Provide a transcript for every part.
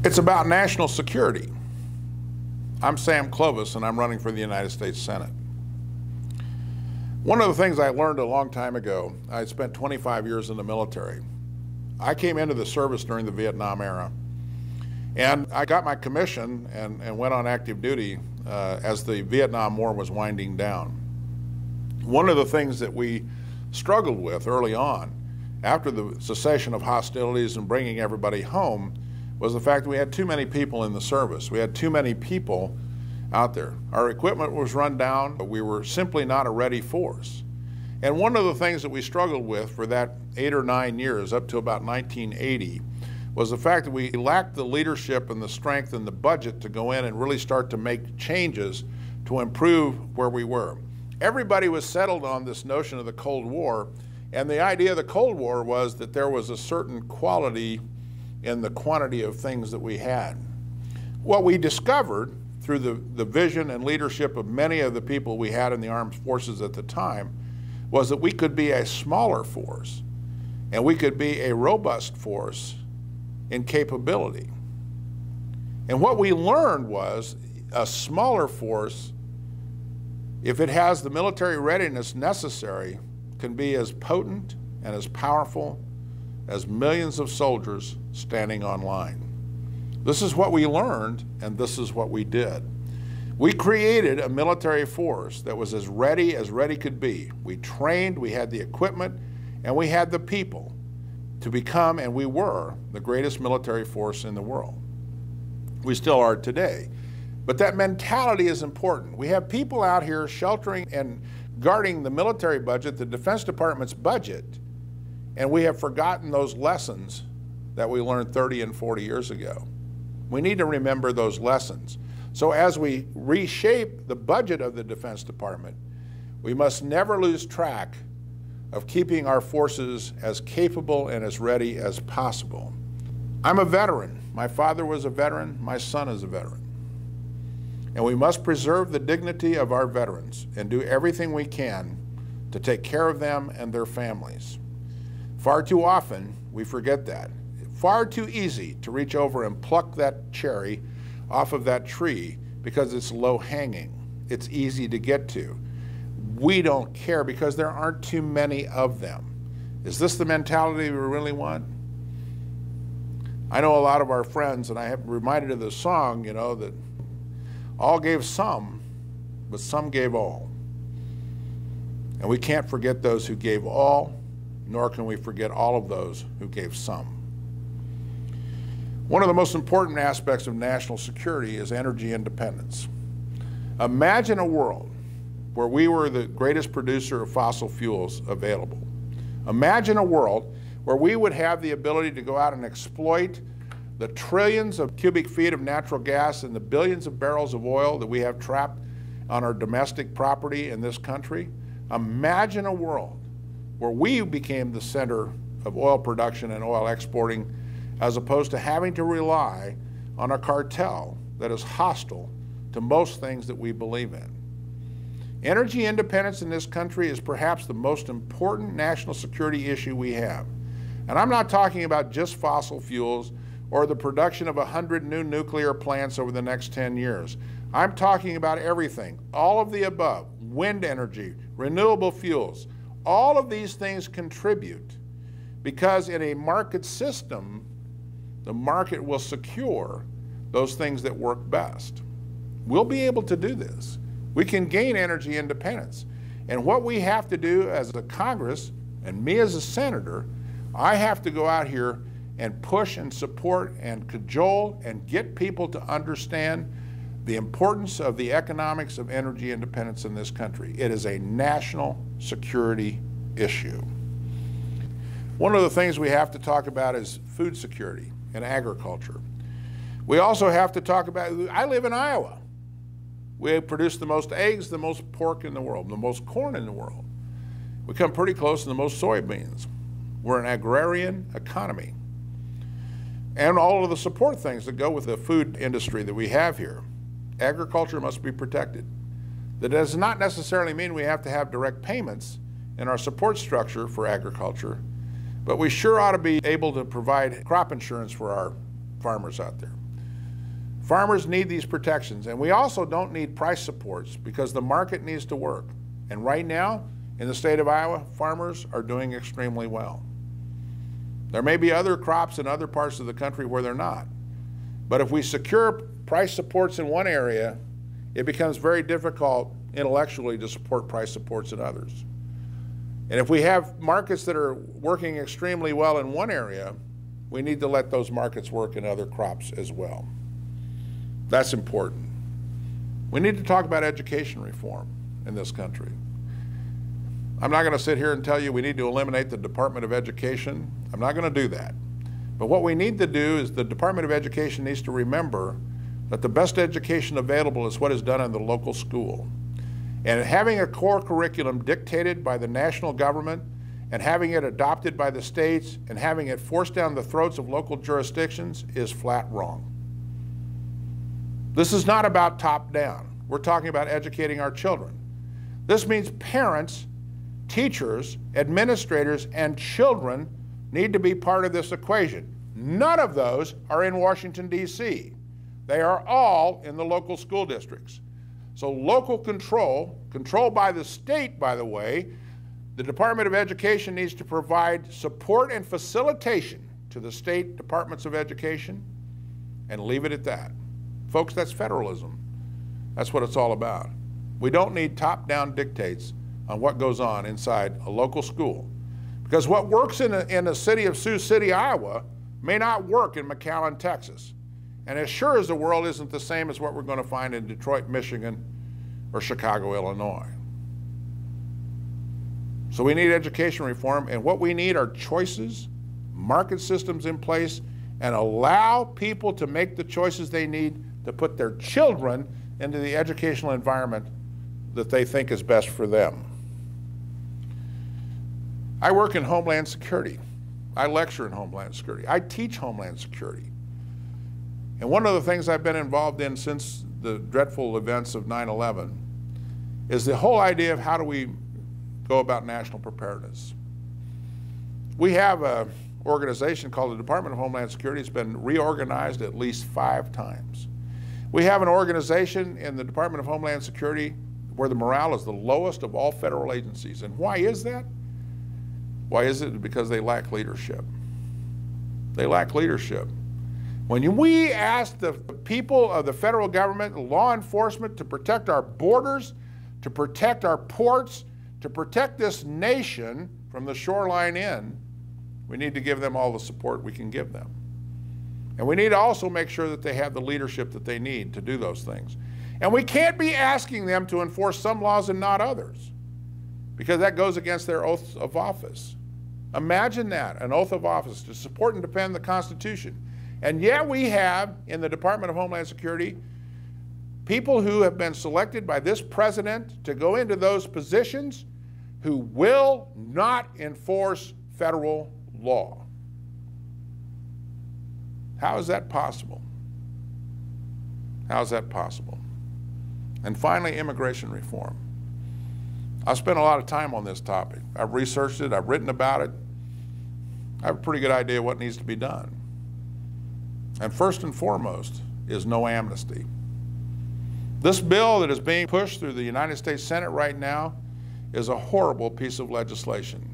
It's about national security. I'm Sam Clovis, and I'm running for the United States Senate. One of the things I learned a long time ago, I spent 25 years in the military. I came into the service during the Vietnam era, and I got my commission and went on active duty as the Vietnam War was winding down. One of the things that we struggled with early on, after the cessation of hostilities and bringing everybody home, was the fact that we had too many people in the service. We had too many people out there. Our equipment was run down, but we were simply not a ready force. And one of the things that we struggled with for that 8 or 9 years, up to about 1980, was the fact that we lacked the leadership and the strength and the budget to go in and really start to make changes to improve where we were. Everybody was settled on this notion of the Cold War, and the idea of the Cold War was that there was a certain quality in the quantity of things that we had. What we discovered through the vision and leadership of many of the people we had in the armed forces at the time was that we could be a smaller force, and we could be a robust force in capability. And what we learned was a smaller force, if it has the military readiness necessary, can be as potent and as powerful as millions of soldiers standing on line. This is what we learned, and this is what we did. We created a military force that was as ready could be. We trained, we had the equipment, and we had the people to become, and we were, the greatest military force in the world. We still are today. But that mentality is important. We have people out here sheltering and guarding the military budget, the Defense Department's budget, and we have forgotten those lessons that we learned 30 and 40 years ago. We need to remember those lessons. So as we reshape the budget of the Defense Department, we must never lose track of keeping our forces as capable and as ready as possible. I'm a veteran. My father was a veteran. My son is a veteran. And we must preserve the dignity of our veterans and do everything we can to take care of them and their families. Far too often, we forget that. Far too easy to reach over and pluck that cherry off of that tree because it's low hanging. It's easy to get to. We don't care because there aren't too many of them. Is this the mentality we really want? I know a lot of our friends, and I have reminded of the song, you know, that all gave some, but some gave all. And we can't forget those who gave all, nor can we forget all of those who gave some. One of the most important aspects of national security is energy independence. Imagine a world where we were the greatest producer of fossil fuels available. Imagine a world where we would have the ability to go out and exploit the trillions of cubic feet of natural gas and the billions of barrels of oil that we have trapped on our domestic property in this country. Imagine a world where we became the center of oil production and oil exporting, as opposed to having to rely on a cartel that is hostile to most things that we believe in. Energy independence in this country is perhaps the most important national security issue we have. And I'm not talking about just fossil fuels or the production of 100 new nuclear plants over the next 10 years. I'm talking about everything, all of the above, wind energy, renewable fuels. All of these things contribute because in a market system, the market will secure those things that work best. We'll be able to do this. We can gain energy independence. And what we have to do as a Congress, and me as a senator, I have to go out here and push and support and cajole and get people to understand the importance of the economics of energy independence in this country. It is a national security issue. One of the things we have to talk about is food security and agriculture. We also have to talk about, I live in Iowa. We produce the most eggs, the most pork in the world, the most corn in the world. We come pretty close to the most soybeans. We're an agrarian economy. And all of the support things that go with the food industry that we have here. Agriculture must be protected. That does not necessarily mean we have to have direct payments in our support structure for agriculture, but we sure ought to be able to provide crop insurance for our farmers out there. Farmers need these protections, and we also don't need price supports because the market needs to work. And right now, in the state of Iowa, farmers are doing extremely well. There may be other crops in other parts of the country where they're not. But if we secure price supports in one area, it becomes very difficult intellectually to support price supports in others. And if we have markets that are working extremely well in one area, we need to let those markets work in other crops as well. That's important. We need to talk about education reform in this country. I'm not going to sit here and tell you we need to eliminate the Department of Education. I'm not going to do that. But what we need to do is the Department of Education needs to remember that the best education available is what is done in the local school. And having a core curriculum dictated by the national government and having it adopted by the states and having it forced down the throats of local jurisdictions is flat wrong. This is not about top down. We're talking about educating our children. This means parents, teachers, administrators, and children need to be part of this equation. None of those are in Washington, D.C. They are all in the local school districts. So local control, controlled by the state, by the way, the Department of Education needs to provide support and facilitation to the state departments of education and leave it at that. Folks, that's federalism. That's what it's all about. We don't need top-down dictates on what goes on inside a local school. Because what works in the city of Sioux City, Iowa, may not work in McAllen, Texas. And as sure as the world isn't the same as what we're going to find in Detroit, Michigan, or Chicago, Illinois. So we need education reform, and what we need are choices, market systems in place, and allow people to make the choices they need to put their children into the educational environment that they think is best for them. I work in Homeland Security. I lecture in Homeland Security. I teach Homeland Security. And one of the things I've been involved in since the dreadful events of 9/11 is the whole idea of how do we go about national preparedness. We have an organization called the Department of Homeland Security. It's been reorganized at least 5 times. We have an organization in the Department of Homeland Security where the morale is the lowest of all federal agencies. And why is that? Why is it? Because they lack leadership. They lack leadership. When we ask the people of the federal government, law enforcement, to protect our borders, to protect our ports, to protect this nation from the shoreline in, we need to give them all the support we can give them. And we need to also make sure that they have the leadership that they need to do those things. And we can't be asking them to enforce some laws and not others, because that goes against their oath of office. Imagine that, an oath of office to support and defend the Constitution. And yet we have, in the Department of Homeland Security, people who have been selected by this president to go into those positions who will not enforce federal law. How is that possible? How is that possible? And finally, immigration reform. I've spent a lot of time on this topic. I've researched it, I've written about it. I have a pretty good idea what needs to be done. And first and foremost is no amnesty. This bill that is being pushed through the United States Senate right now is a horrible piece of legislation.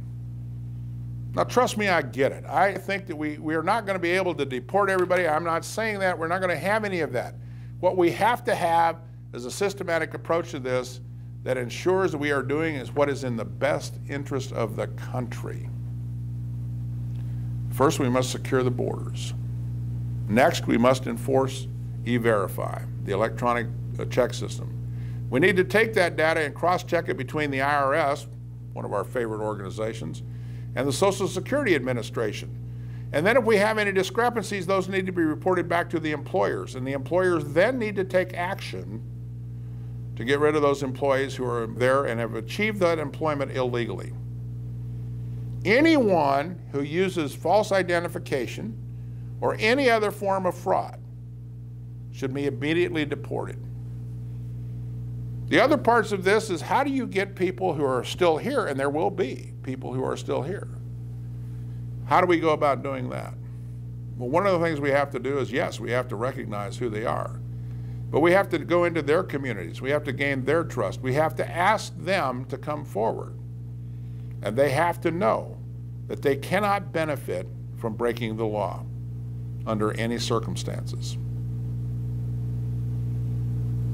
Now, trust me, I get it. I think that we are not going to be able to deport everybody. I'm not saying that. We're not going to have any of that. What we have to have is a systematic approach to this that ensures that we are doing is what is in the best interest of the country. First, we must secure the borders. Next, we must enforce E-Verify, the electronic check system. We need to take that data and cross-check it between the IRS, one of our favorite organizations, and the Social Security Administration. And then if we have any discrepancies, those need to be reported back to the employers. And the employers then need to take action to get rid of those employees who are there and have achieved that employment illegally. Anyone who uses false identification or any other form of fraud should be immediately deported. The other parts of this is how do you get people who are still here, and there will be people who are still here. How do we go about doing that? Well, one of the things we have to do is, yes, we have to recognize who they are. But we have to go into their communities. We have to gain their trust. We have to ask them to come forward. And they have to know that they cannot benefit from breaking the law under any circumstances.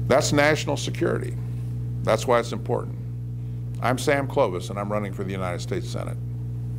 That's national security. That's why it's important. I'm Sam Clovis, and I'm running for the United States Senate.